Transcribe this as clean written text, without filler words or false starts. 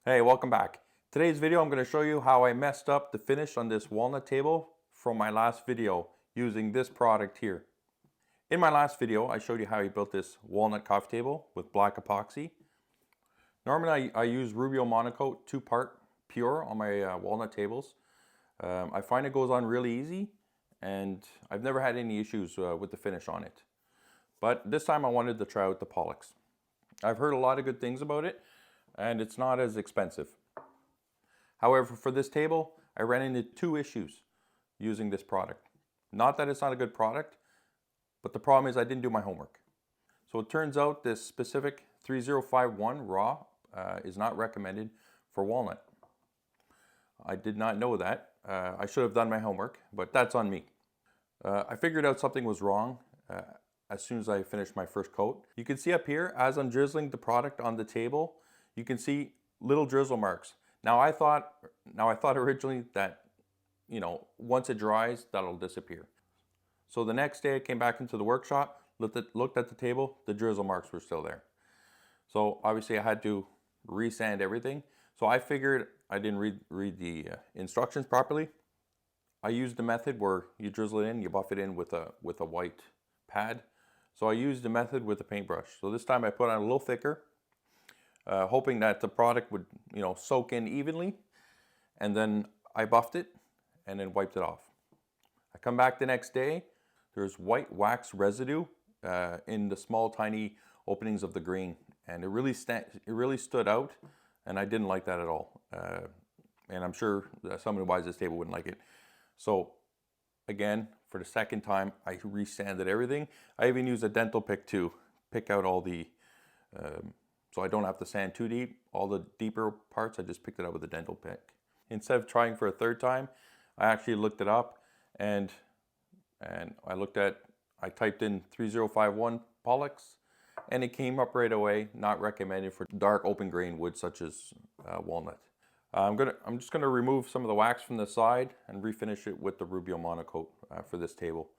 Hey, welcome back. Today's video I'm going to show you how I messed up the finish on this walnut table from my last video using this product here. In my last video I showed you how I built this walnut coffee table with black epoxy. Normally I use Rubio Monocoat 2-part pure on my walnut tables. I find it goes on really easy and I've never had any issues with the finish on it. But this time I wanted to try out the Pollux. I've heard a lot of good things about it and it's not as expensive. However, for this table, I ran into two issues using this product. Not that it's not a good product, but the problem is I didn't do my homework. So it turns out this specific 3051 raw is not recommended for walnut. I did not know that. I should have done my homework, but that's on me. I figured out something was wrong as soon as I finished my first coat. You can see up here, as I'm drizzling the product on the table, you can see little drizzle marks. Now I thought originally that, once it dries, that'll disappear. So the next day I came back into the workshop, looked at the table, the drizzle marks were still there. So obviously I had to resand everything. So I figured I didn't read the instructions properly. I used the method where you drizzle it in, you buff it in with a white pad. So I used the method with a paintbrush. So this time I put on a little thicker, hoping that the product would, soak in evenly. And then I buffed it and then wiped it off. I come back the next day, there's white wax residue in the small tiny openings of the green. And it really stood out, and I didn't like that at all. And I'm sure that someone who buys this table wouldn't like it. So again, for the second time, I resanded everything. I even used a dental pick to pick out all the, so I don't have to sand too deep. All the deeper parts, I just picked it out with a dental pick. Instead of trying for a third time, I actually looked it up and I typed in 3051 Pollux and it came up right away, not recommended for dark open grain wood such as walnut. I'm just gonna remove some of the wax from the side and refinish it with the Rubio Monocoat for this table.